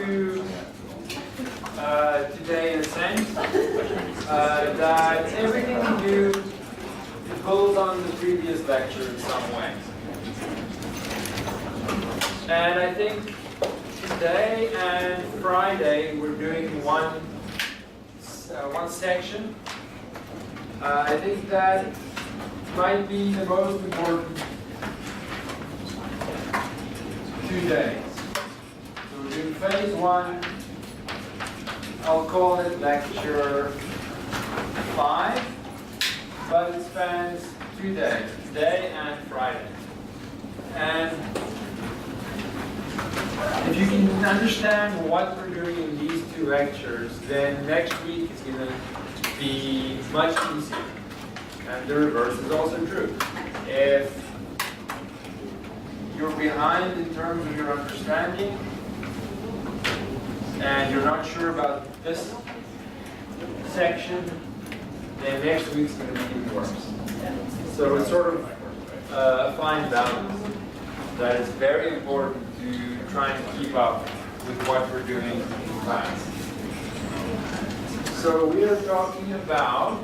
do today in a sense that everything we do builds on the previous lecture in some way. And I think today and Friday we're doing one section. I think that might be the most important 2 days. So we're doing phase 1. I'll call it lecture 5, but it spans 2 days, today and Friday. And if you can understand what we're doing in these 2 lectures, then next week is going to be much easier. And the reverse is also true. If you're behind in terms of your understanding, and you're not sure about this section, then next week's going to be even worse. So it's sort of a fine balance that is very important to try and keep up with what we're doing in class. So we are talking about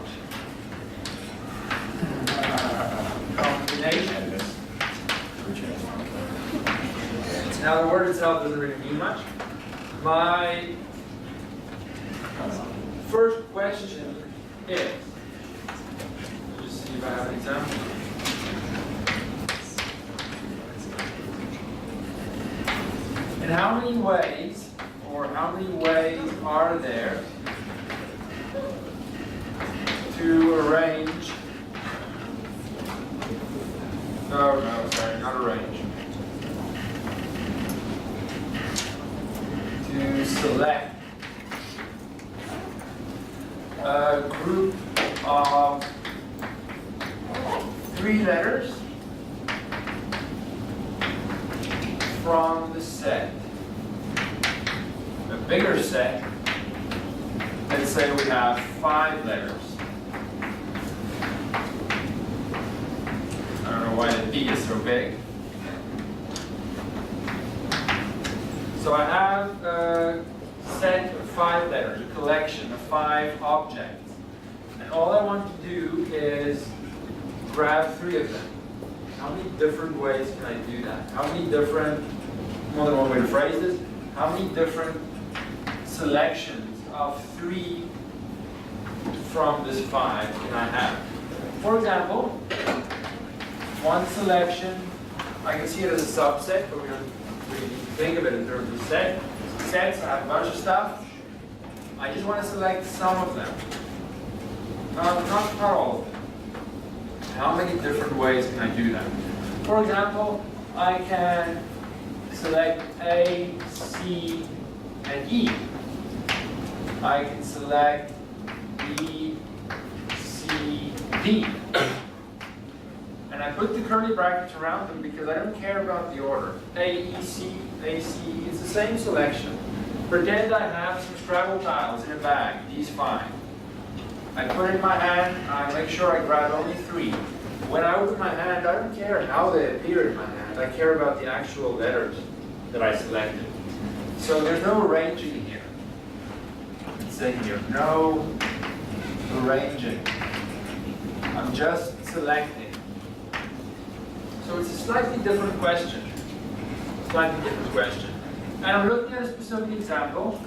combinations. Now the word itself doesn't really mean much. My first question is, just see if I have an example. In how many ways, or how many ways are there to arrange, not arrange, to select a group of 3 letters from the set, a bigger set. Let's say we have 5 letters. I don't know why the D is so big. So I have a set of 5 letters, a collection of 5 objects. And all I want to do is grab 3 of them. How many different ways can I do that? How many different, more than one way to phrase this, how many different selections of 3 from this 5 can I have? For example, one selection, I can see it as a subset, but we don't really think of it in terms of sets. I have a bunch of stuff. I just want to select some of them. Not all of them. How many different ways can I do that? For example, I can select A, C, and E. I can select B, C, D. And I put the curly brackets around them because I don't care about the order. A, E, C, A, C, it's the same selection. Pretend I have some Scrabble tiles in a bag, these 5. I put it in my hand, I make sure I grab only 3. When I open my hand, I don't care how they appear in my hand. I care about the actual letters that I selected. So there's no arranging here. Let's say here, no arranging. I'm just selecting. So it's a slightly different question. And I'm looking at a specific example.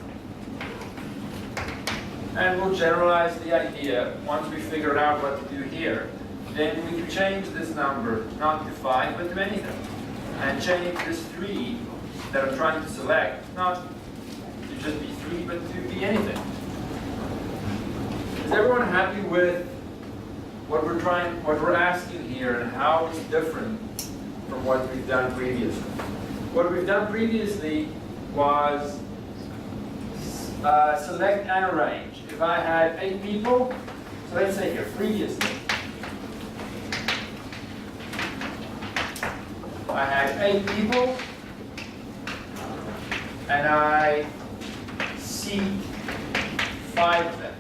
And we'll generalize the idea once we figure out what to do here. Then we can change this number, not to 5, but to anything. And change this 3 that I'm trying to select, not to just be 3, but to be anything. Is everyone happy with what we're asking here and how it's different from what we've done previously? What we've done previously was select and arrange. If I had 8 people, so let's say here, previously, I had 8 people, and I seek 5 of them.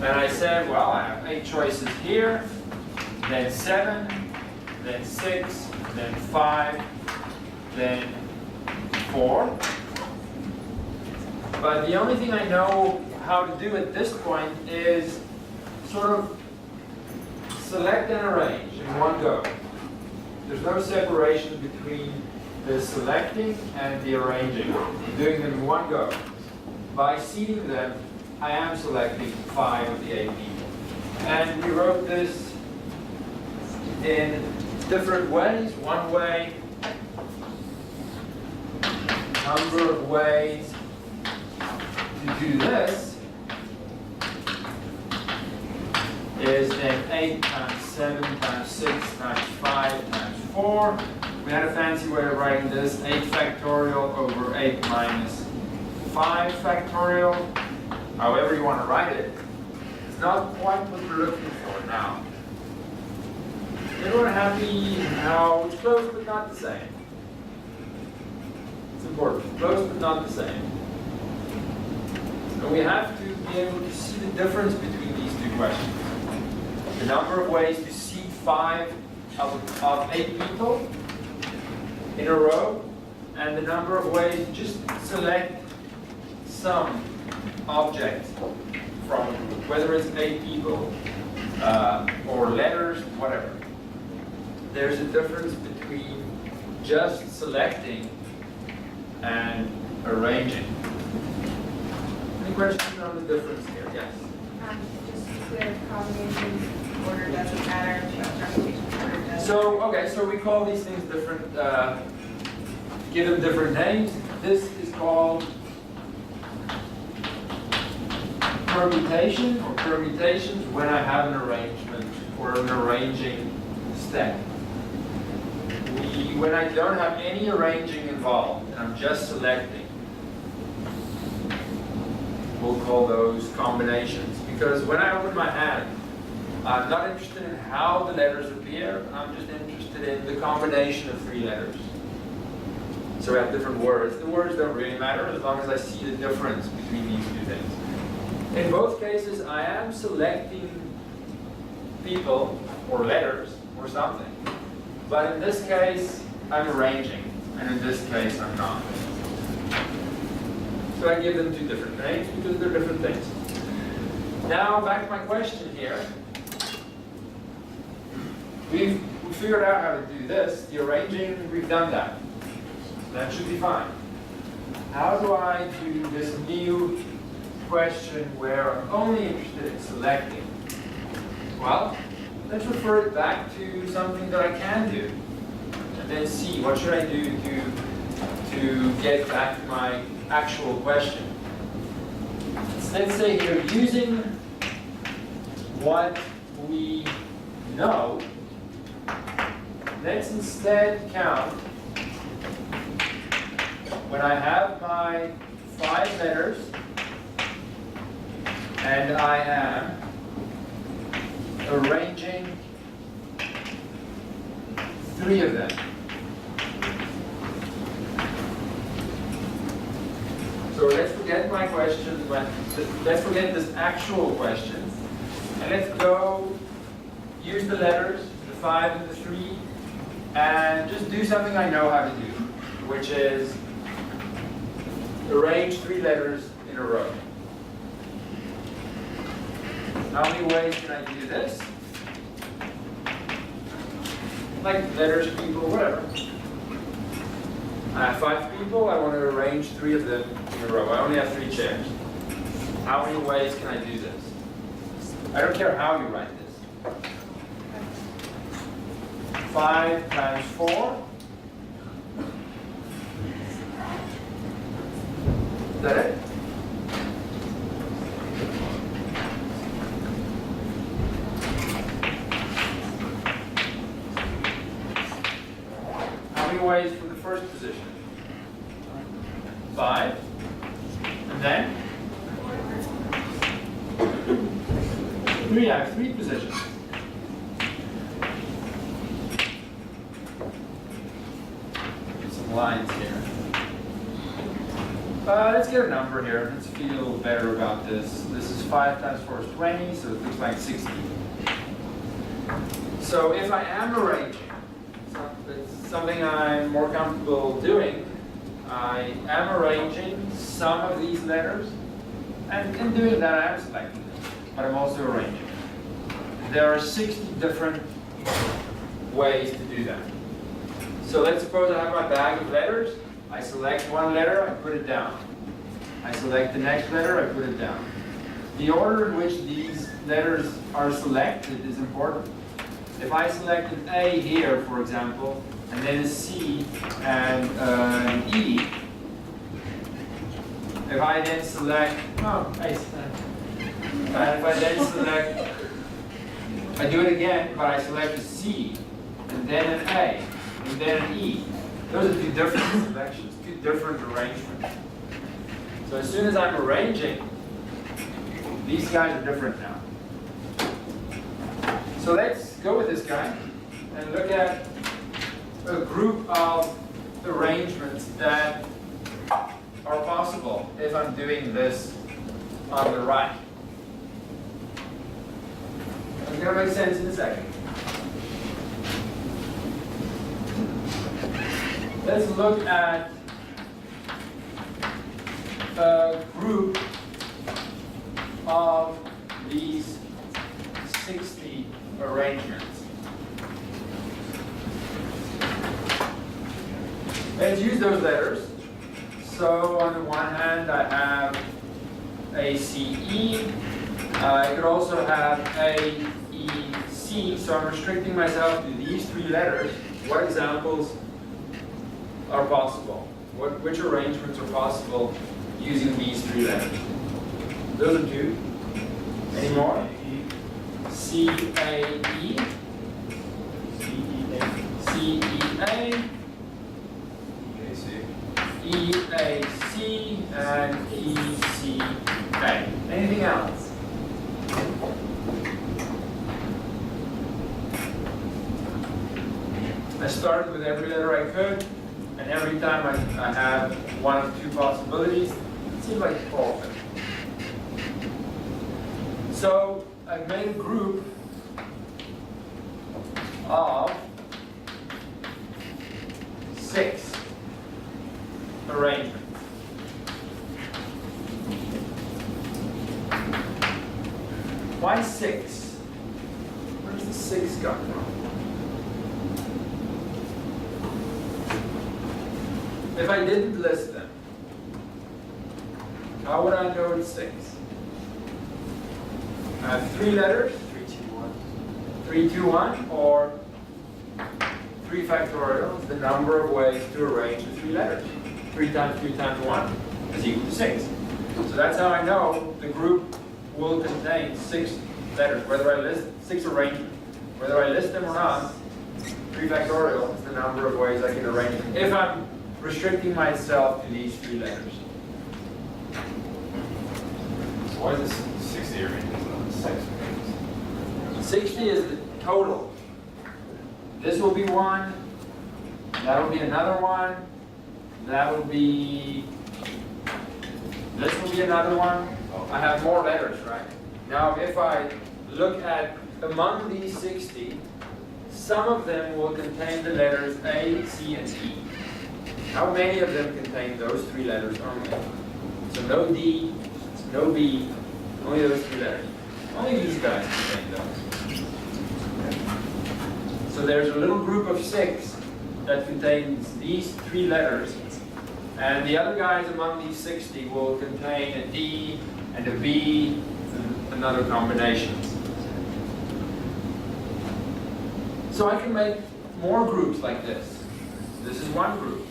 And I said, well, I have 8 choices here, then 7, then 6, then 5, then 4. But the only thing I know how to do at this point is sort of select and arrange in one go. There's no separation between the selecting and the arranging. I'm doing them in one go. By seeding them, I am selecting 5 of the 8 people. And we wrote this in different ways. One way, number of ways to do this is then 8 times 7 times 6 times 5 times 4. We had a fancy way of writing this, 8 factorial over 8 minus 5 factorial. However you want to write it. It's not quite what we're looking for now. Everyone happy how it's close but not the same? It's important. Close but not the same. So we have to be able to see the difference between these two questions. The number of ways to seed 5 of 8 people in a row, and the number of ways to just select some object from, whether it's 8 people or letters, whatever. There's a difference between just selecting and arranging. Any questions on the difference here? Yes? Just clear combinations, order doesn't matter, permutation order does. So we call these things different, give them different names. This is called permutation or permutations when I have an arrangement or an arranging step. When I don't have any arranging involved and I'm just selecting, we'll call those combinations. Because when I open my hand, I'm not interested in how the letters appear, I'm just interested in the combination of 3 letters. So we have different words. The words don't really matter as long as I see the difference between these two things. In both cases, I am selecting people or letters or something. But in this case, I'm arranging, and in this case, I'm not. So I give them 2 different names because they're different things. Now, back to my question here. We've figured out how to do this. The arranging, we've done that. That should be fine. How do I do this new question where I'm only interested in selecting? Well, let's refer it back to something that I can do. And then see what should I do to get back to my actual question. So let's say here, using what we know, let's instead count when I have my 5 letters and I am arranging 3 of them. So let's forget my question, let's forget this actual question, and let's go use the letters, the 5 and the 3, and just do something I know how to do, which is arrange 3 letters in a row. How many ways can I do this? Like letters, people, whatever. I have 5 people, I want to arrange 3 of them in a row. I only have 3 chairs. How many ways can I do this? I don't care how you write this. 5 times 4. Is that it? How many ways for the first position? 5. And then? 3. I have 3 positions. Some lines here. Let's get a number here. Let's feel better about this. This is 5 times 4 is 20, so it looks like 60. So if I am arranging, it's something I'm more comfortable doing. I am arranging some of these letters, and in doing that I am selecting them, but I'm also arranging. There are 60 different ways to do that. So let's suppose I have my bag of letters. I select one letter, I put it down. I select the next letter, I put it down. The order in which these letters are selected is important. If I select an A here, for example, and then a C and an E, if I then select, if I then select, I do it again, but I select a C, and then an A, and then an E. Those are two different selections, two different arrangements. So as soon as I'm arranging, these guys are different now. So let's go with this guy and look at a group of arrangements that are possible if I'm doing this on the right. It's going to make sense in a second. Let's look at a group of these 60 arrangements. Let's use those letters. So on the one hand, I have ACE. I could also have AEC. So I'm restricting myself to these three letters. What examples are possible? Which arrangements are possible using these three letters? Those are two. Any more? C-A-E, C-E-A, E-A-C, and E-C-A. Anything else? I started with every letter I could, and every time I have one of two possibilities, it seems like perfect. So I've made a group of 6 arrangements. Why 6? Where does the 6 come from? If I didn't list them, how would I know it's 6? I have 3 letters, 3, 2, 1, or 3 factorial is the number of ways to arrange the 3 letters. 3 times 3 times 1 is equal to 6. So that's how I know the group will contain 6 letters, whether I list 6 arrangements. Whether I list them or not, 3 factorial is the number of ways I can arrange them if I'm restricting myself to these 3 letters. Why is this 60 arrangements on 6? 60 is the total. This will be 1, that will be another 1, that will be, this will be another 1. I have more letters, right? Now if I look at among these 60, some of them will contain the letters A, C, and E. How many of them contain those 3 letters only? So no D, no B, only those 3 letters. Only these guys contain those. So there's a little group of 6 that contains these 3 letters, and the other guys among these 60 will contain a D and a B and other combinations. So I can make more groups like this. This is one group.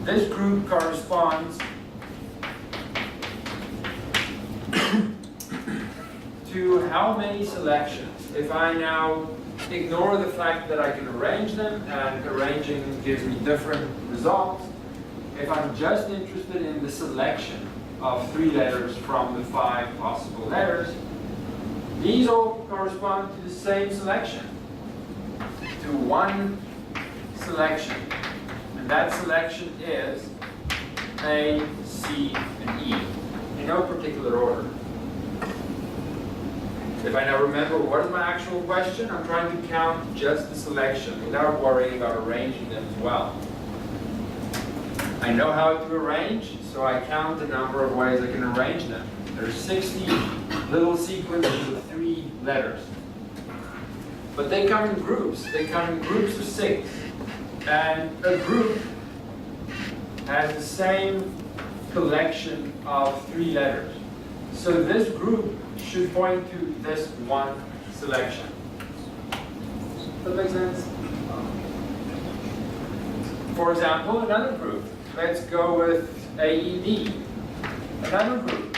This group corresponds to how many selections. If I now ignore the fact that I can arrange them, and arranging gives me different results, if I'm just interested in the selection of 3 letters from the 5 possible letters, these all correspond to the same selection, to one selection. And that selection is A, C, and E, in no particular order. If I now remember what is my actual question, I'm trying to count just the selection without worrying about arranging them as well. I know how to arrange, so I count the number of ways I can arrange them. There's 60 little sequences of 3 letters. But they come in groups. They come in groups of 6. And a group has the same collection of 3 letters. So this group should point to this one selection. Does that make sense? For example, another group. Let's go with AED. Another group.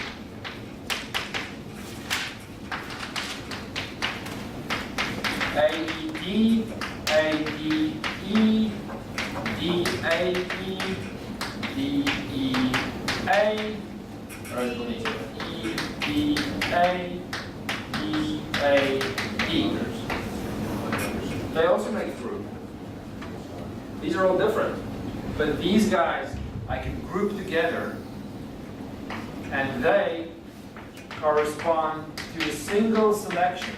AED, ADE, DAE, DEA, EDA, they also make a group. These are all different. But these guys I can group together and they correspond to a single selection.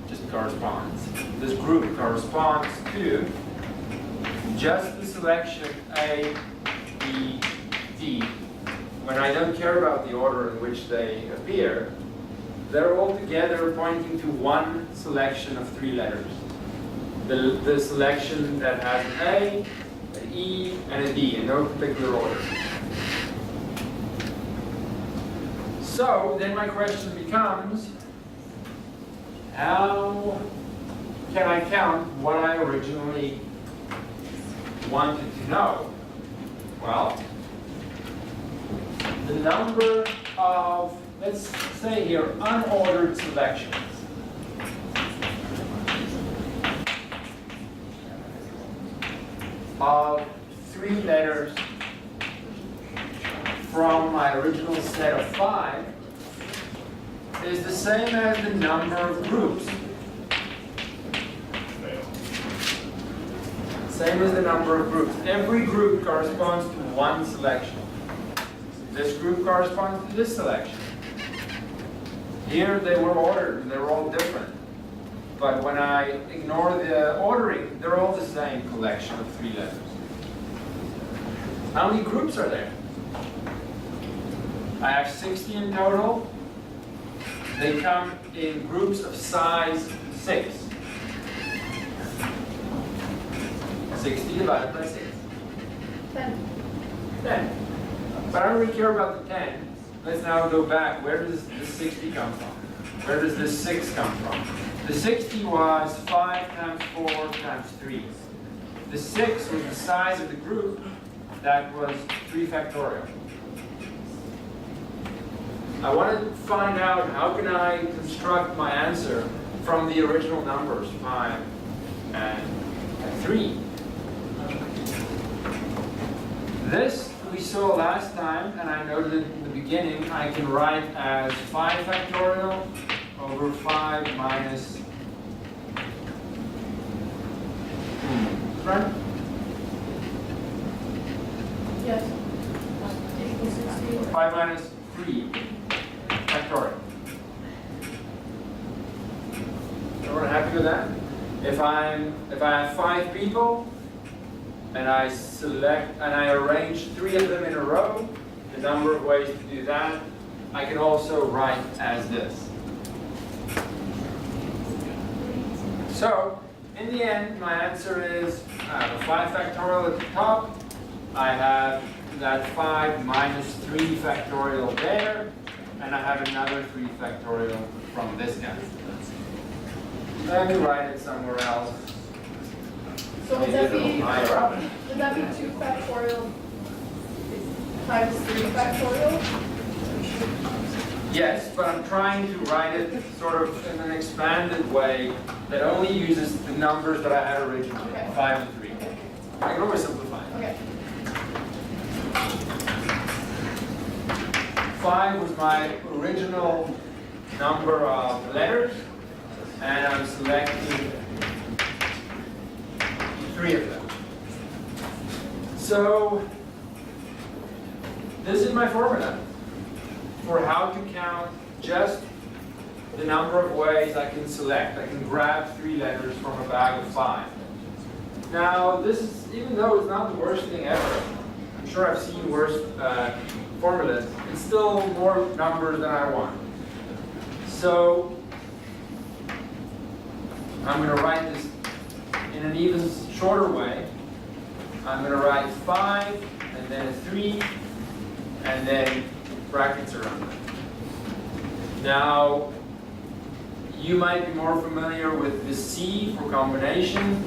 Just corresponds. This group corresponds to just the selection A, B, D. When I don't care about the order in which they appear, they're all together pointing to one selection of 3 letters. The selection that has an A, an E, and a D in no particular order. So then my question becomes, how can I count what I originally wanted to know? Well, the number of, let's say here, unordered selections. Of 3 letters from my original set of 5 is the same as the number of groups. Same as the number of groups. Every group corresponds to one selection. This group corresponds to this selection. Here they were ordered and they were all different. But when I ignore the ordering, they're all the same collection of 3 letters. How many groups are there? I have 60 in total. They come in groups of size 6. 60 divided by 6. 10. 10. But I don't really care about the 10. Let's now go back. Where does this 60 come from? Where does this 6 come from? The 60 was 5 times 4 times 3. The 6 was the size of the group. That was 3 factorial. I want to find out how can I construct my answer from the original numbers, 5 and 3. This we saw last time, and I noted it in the beginning, I can write as 5 factorial over 5 minus right? Yes. 5 minus 3 factorial. Everyone happy with that? If I have 5 people and I select and I arrange 3 of them in a row, the number of ways to do that, I can also write as this. So, in the end, my answer is I have a 5 factorial at the top. I have that 5 minus 3 factorial there, and I have another 3 factorial from this guy. Let me write it somewhere else. So would that be 2 Higher. factorial times 3 factorial? Yes, but I'm trying to write it sort of in an expanded way that only uses the numbers that I had originally, Okay. 5 and 3. I can always simplify. Okay. 5 was my original number of letters, and I'm selecting 3 of them. So, this is my formula for how to count just the number of ways I can select. I can grab 3 letters from a bag of 5. Now, this is, even though it's not the worst thing ever, I'm sure I've seen worse formulas, it's still more numbers than I want. So, I'm going to write this in an even shorter way. I'm going to write 5, and then a 3, and then brackets around it. Now, you might be more familiar with the C for combination,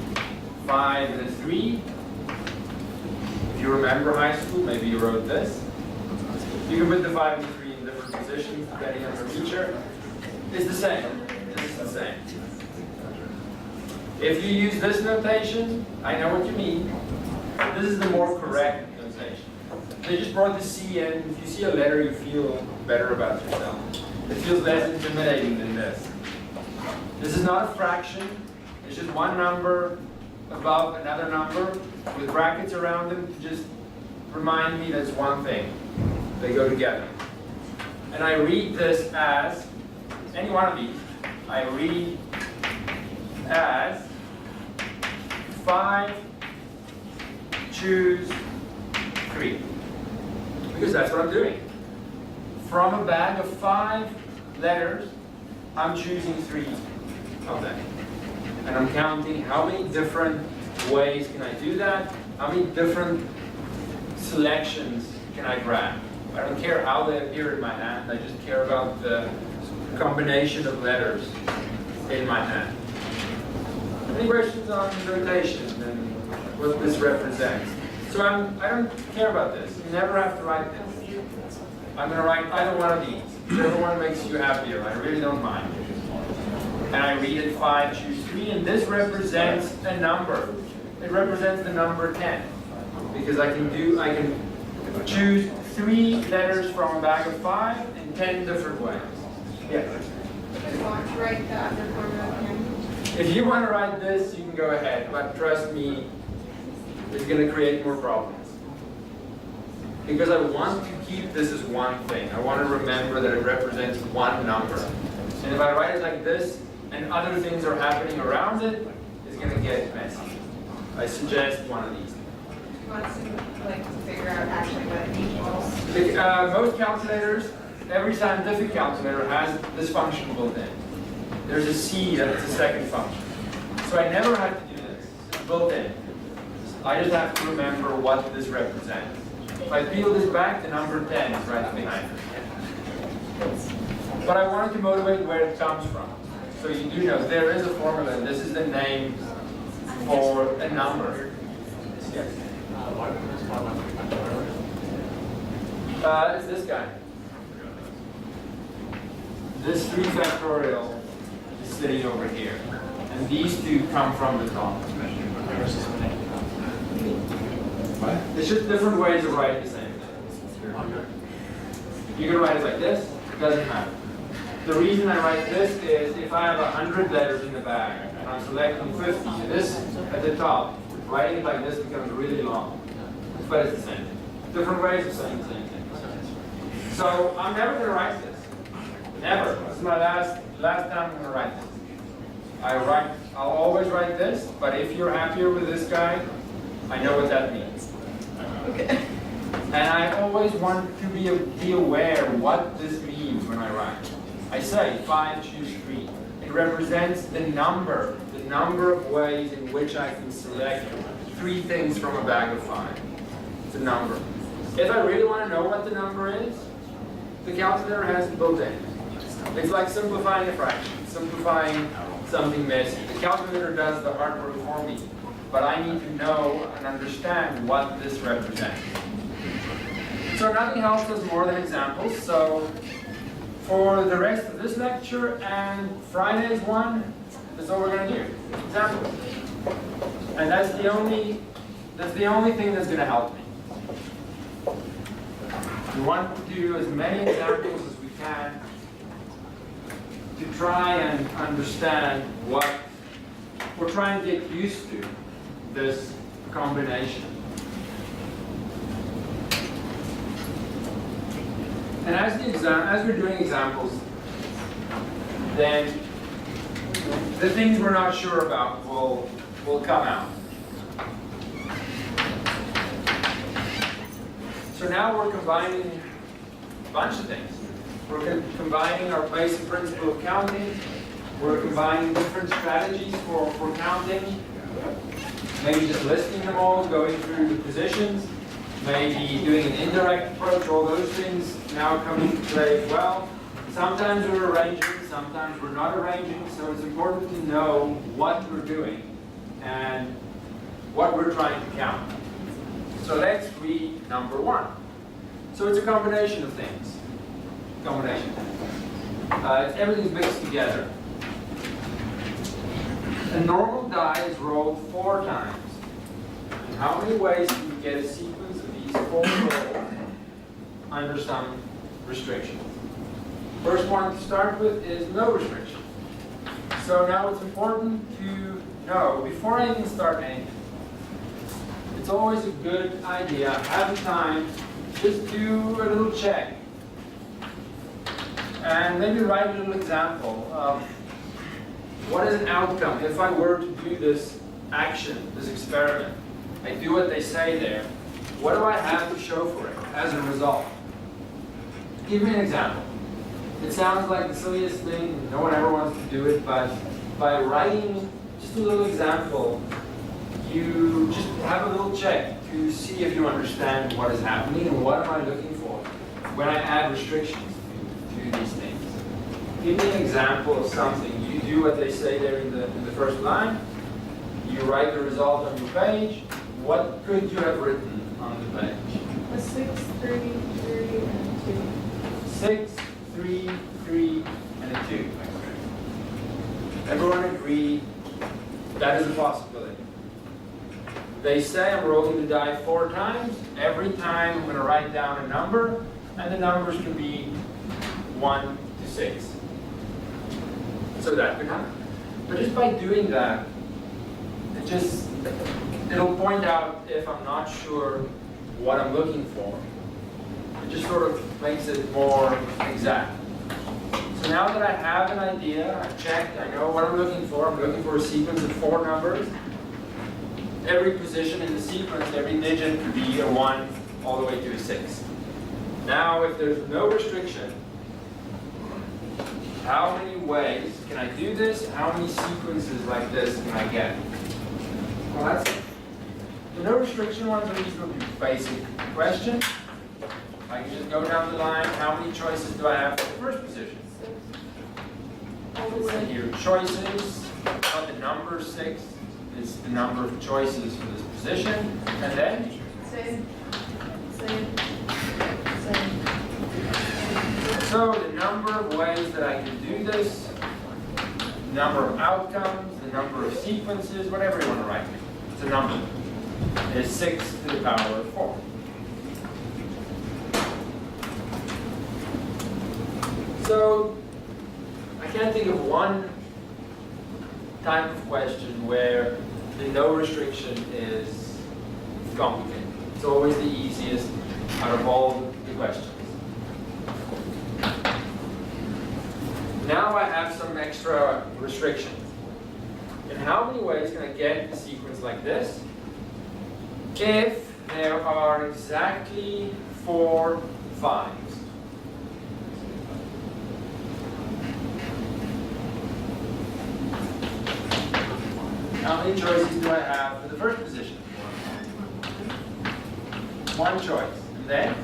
5 and a 3. If you remember high school, maybe you wrote this. You can put the 5 and the 3 in different positions depending on your teacher. It's the same. It's the same. If you use this notation, I know what you mean. This is the more correct notation. They just brought the C in. If you see a letter, you feel better about yourself. It feels less intimidating than this. This is not a fraction. It's just one number above another number with brackets around them to just remind me that's one thing. They go together. And I read this as, any one of these, I read as 5, choose 3. Because that's what I'm doing. From a bag of 5 letters, I'm choosing 3 of them. And I'm counting how many different ways can I do that, how many different selections can I grab. I don't care how they appear in my hand, I just care about the combination of letters in my hand. Any questions on notation and what this represents? So I don't care about this. You never have to write this. I'm going to write either one of these. Whichever one makes you happier. I really don't mind. And I read it 5, choose 3, and this represents a number. It represents the number 10. Because I can choose 3 letters from a bag of 5 in 10 different ways. Yeah. I want to write the other formula again. If you want to write this, you can go ahead, but trust me, it's going to create more problems. Because I want to keep this as one thing. I want to remember that it represents one number. And if I write it like this, and other things are happening around it, it's going to get messy. I suggest one of these. Wants to figure out actually what it equals. Most calculators, every scientific calculator has this function built in. There's a C that's the second function. So I never have to do this. It's built in. I just have to remember what this represents. If I peel this back, the number 10 is right behind it. But I wanted to motivate where it comes from. So you do know there is a formula, and this is the name for a number. Yes. It's this guy. This 3 factorial is sitting over here. And these 2 come from the top. It's just different ways of writing the same thing. You can write it like this, it doesn't matter. The reason I write this is if I have 100 letters in the bag and I'm selecting 50, this at the top, writing it like this becomes really long. But it's the same thing. Different ways of saying the same thing. So I'm never going to write this. Never. This is my last time I'm going to write this. I'll always write this, but if you're happier with this guy, I know what that means. Okay. And I always want to be aware what this means when I write. I say 5, choose 3. It represents the number of ways in which I can select 3 things from a bag of 5. It's a number. If I really want to know what the number is, the calculator has it built in. It's like simplifying a fraction, simplifying something messy. The calculator does the hard work for me, but I need to know and understand what this represents. So nothing helps us more than examples. So for the rest of this lecture and Friday's one, that's all we're going to do. Examples. And that's the only thing that's going to help me. We want to do as many examples as we can to try and understand what we're trying to get used to, this combination. And as we're doing examples, then the things we're not sure about will come out. So now we're combining a bunch of things. We're combining our basic principle of counting. We're combining different strategies for counting. Maybe just listing them all, going through the positions. Maybe doing an indirect approach. All those things now come into play as well. Sometimes we're arranging, sometimes we're not arranging. So it's important to know what we're doing and what we're trying to count. So let's read number 1. So it's a combination of things. Everything's mixed together. A normal die is rolled 4 times. And how many ways can you get a sequence of these 4 rolls under some restrictions? First one to start with is no restriction. So now it's important to know, before I even start anything, it's always a good idea, have time, just do a little check. And maybe write a little example of what is an outcome if I were to do this action, this experiment. I do what they say there. What do I have to show for it as a result? Give me an example. It sounds like the silliest thing, no one ever wants to do it, but by writing just a little example, you just have a little check to see if you understand what is happening and what am I looking for when I add restrictions to these things. Give me an example of something. You do what they say there in the first line. You write the result on your page. What could you have written on the page? A 6, 3, 3, and 2. 6, 3, 3, and a 2. Everyone agree that is a possibility. They say I'm rolling the die 4 times. Every time I'm going to write down a number, and the numbers can be 1 to 6. So that could happen. But just by doing that, it'll point out if I'm not sure what I'm looking for. It just sort of makes it more exact. So now that I have an idea, I've checked, I know what I'm looking for. I'm looking for a sequence of 4 numbers. Every position in the sequence, every digit could be a 1 all the way to a 6. Now, if there's no restriction, how many ways can I do this? How many sequences like this can I get? Well, that's it. The no restriction one's a reasonably basic question. I can just go down the line. How many choices do I have for the first position? And here, choices, not the number 6, is the number of choices for this position. And then? Same. So the number of ways that I can do this, the number of outcomes, the number of sequences, whatever you want to write. It's a number. It's 6 to the power of 4. So I can't think of one type of question where the no restriction is complicated. It's always the easiest out of all the questions. Now I have some extra restrictions. In how many ways can I get a sequence like this? If there are exactly 4 5s. How many choices do I have for the first position? 1 choice. And then?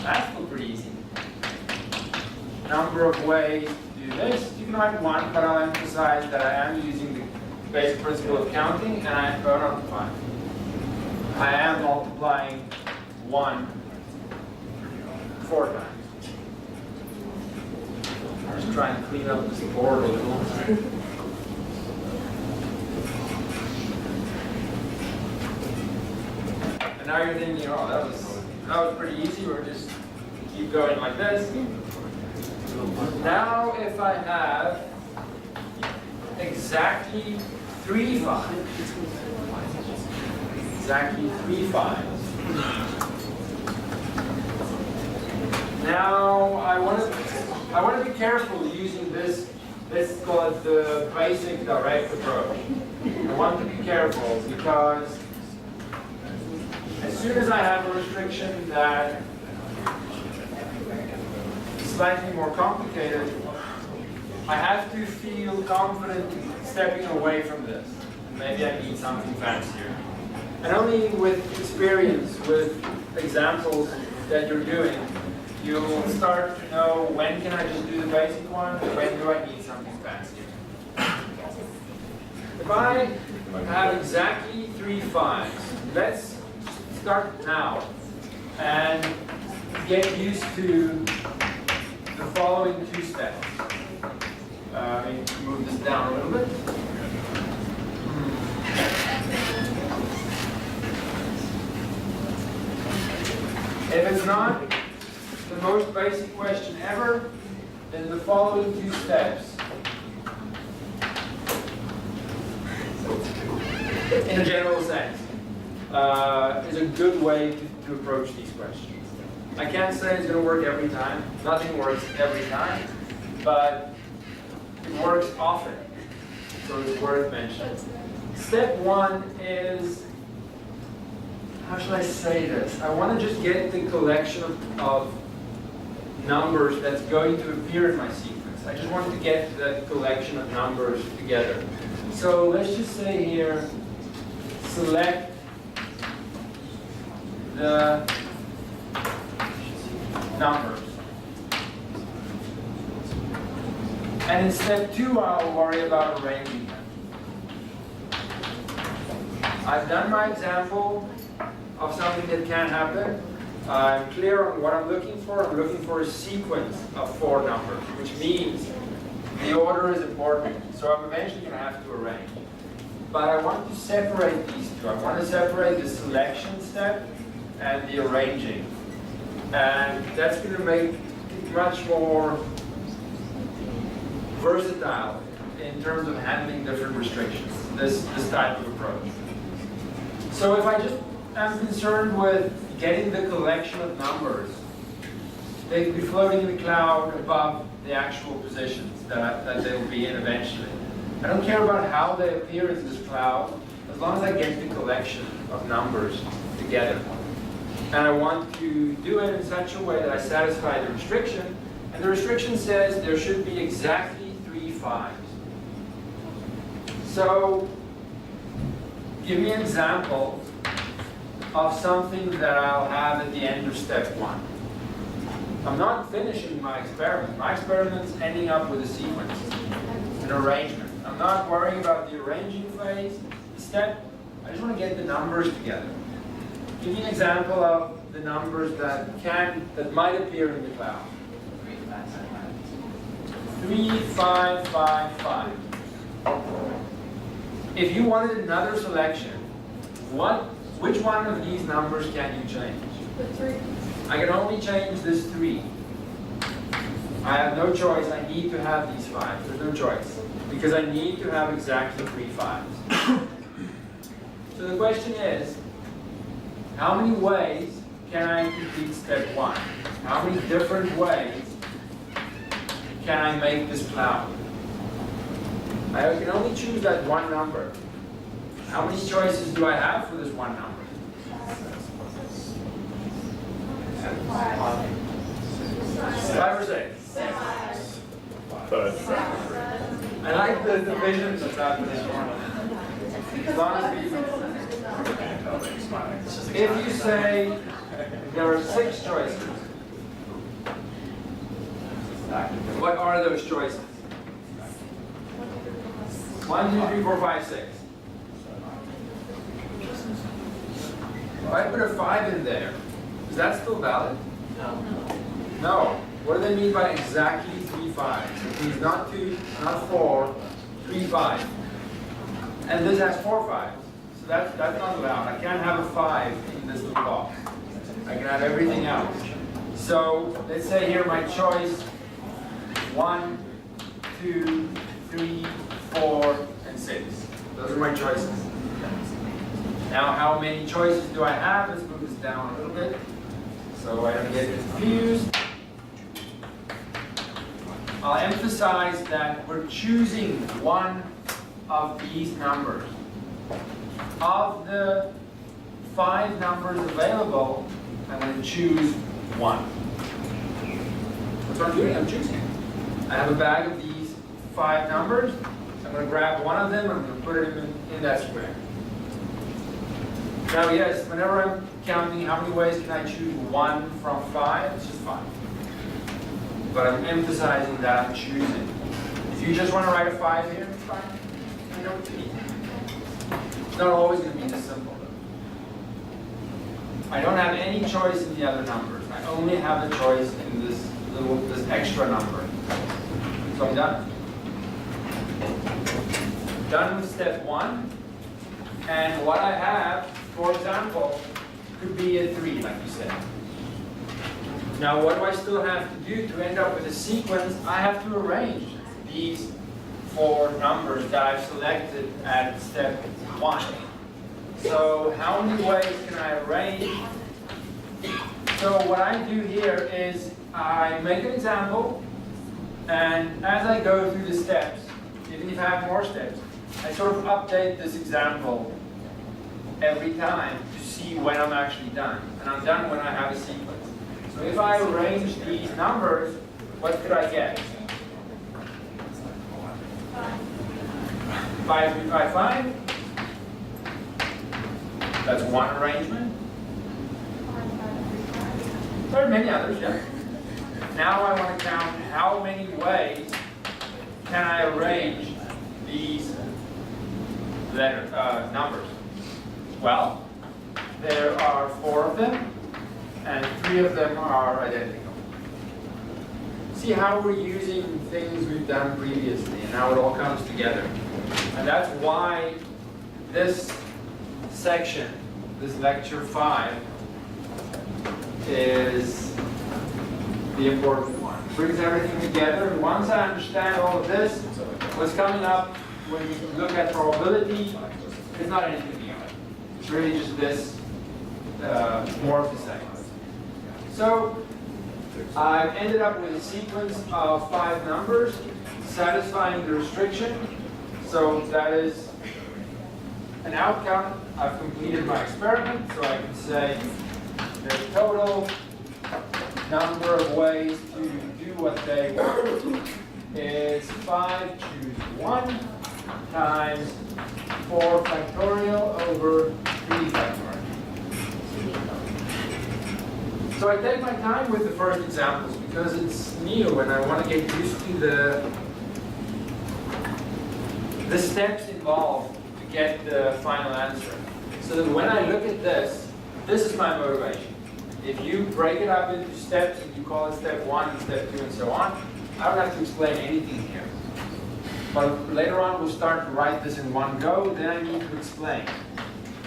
That's still pretty easy. Number of ways to do this. You can write 1, but I'll emphasize that I am using the basic principle of counting, and I am multiplying 1 4 times. I'm just trying to clean up this board a little. And now you're thinking, oh, that was pretty easy. We're just keep going like this. Now, if I have exactly 3 5s, exactly 3 5s. Now I want to I want to be careful using this, let's call it the basic direct approach. I want to be careful because as soon as I have a restriction that is slightly more complicated, I have to feel confident stepping away from this. Maybe I need something fancier. And only with experience, with examples that you're doing, you'll start to know when can I just do the basic one, when do I need something fancier. If I have exactly 3 5s, let's start now and get used to the following 2 steps. Let me move this down a little bit. If it's not the most basic question ever, then the following 2 steps, in a general sense, is a good way to approach these questions. I can't say it's going to work every time. Nothing works every time, but it works often, so it's worth mentioning. Step 1 is, how should I say this? I want to just get the collection of numbers that's going to appear in my sequence. I just want to get the collection of numbers together. So let's just say here, select the numbers. And in step 2, I'll worry about arranging them. I've done my example of something that can happen. I'm clear on what I'm looking for. I'm looking for a sequence of 4 numbers, which means the order is important. So I'm eventually going to have to arrange. But I want to separate these 2. I want to separate the selection step and the arranging. And that's going to make it much more versatile in terms of handling different restrictions, this type of approach. So if I just am concerned with getting the collection of numbers, they can be floating in the cloud above the actual positions that they will be in eventually. I don't care about how they appear in this cloud, as long as I get the collection of numbers together. And I want to do it in such a way that I satisfy the restriction, and the restriction says there should be exactly 3 5s. So, give me an example of something that I'll have at the end of step 1. I'm not finishing my experiment. My experiment's ending up with a sequence, an arrangement. I'm not worrying about the arranging phase. The step, I just want to get the numbers together. Give me an example of the numbers that might appear in the cloud. 3 5 5 5. If you wanted another selection, which one of these numbers can you change? The 3. I can only change this 3. I have no choice. I need to have these 5. There's no choice. Because I need to have exactly 3 5s. So the question is, how many ways can I complete step 1? How many different ways can I make this cloud? I can only choose that one number. How many choices do I have for this one number? 5 or 6? I like the division that's happening. As long as we, if you say there are 6 choices, what are those choices? 1, 2, 3, 4, 5, 6. If I put a 5 in there, is that still valid? No. What do they mean by exactly 3 5s? It means not 2, not 4, 3 5. And this has 4 5s. So that's not allowed. I can't have a 5 in this little box. I can have everything else. So let's say here my choice 1, 2, 3, 4, and 6. Those are my choices. Now how many choices do I have? Let's move this down a little bit so I don't get confused. I'll emphasize that we're choosing one of these numbers. Of the 5 numbers available, I'm going to choose one. That's what I'm doing, I'm choosing. I have a bag of these 5 numbers. I'm going to grab one of them and I'm going to put it in that square. Now yes, whenever I'm counting how many ways can I choose 1 from 5, it's just 5. But I'm emphasizing that I'm choosing. If you just want to write a 5 here, it's fine. I know what you mean. It's not always going to be this simple. I don't have any choice in the other numbers. I only have a choice in this extra number. So I'm done. Done with step 1. And what I have, for example, could be a 3, like you said. Now, what do I still have to do to end up with a sequence? I have to arrange these 4 numbers that I've selected at step 1. So how many ways can I arrange? So what I do here is I make an example, and as I go through the steps, even if I have more steps, I sort of update this example every time to see when I'm actually done. And I'm done when I have a sequence. So if I arrange these numbers, what could I get? 5, 3, 5, 5. That's one arrangement. There are many others, yeah. Now I want to count how many ways can I arrange these numbers. Well, there are 4 of them, and 3 of them are identical. See how we're using things we've done previously and how it all comes together. And that's why this section, this lecture 5, is the important one. It brings everything together, and once I understand all of this, what's coming up when we look at probability is not anything new. It's really just this, more of the same. So I've ended up with a sequence of 5 numbers satisfying the restriction. So that is an outcome. I've completed my experiment, so I can say the total number of ways to do what they want is 5 choose 1 times 4 factorial over 3 factorial. So I take my time with the first examples because it's new and I want to get used to the steps involved to get the final answer. So that when I look at this is my motivation. If you break it up into steps and you call it step 1 and step 2 and so on, I don't have to explain anything here. But later on we'll start to write this in one go, then I need to explain.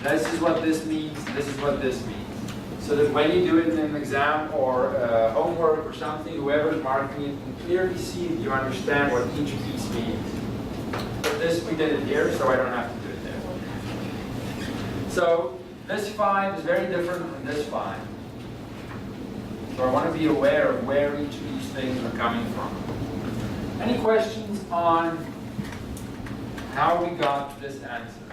This is what this means, this is what this means. So that when you do it in an exam or homework or something, whoever is marking it can clearly see that you understand what each piece means. But this, we did it here, so I don't have to do it there. So this 5 is very different from this 5. So I want to be aware of where each of these things are coming from. Any questions on how we got this answer?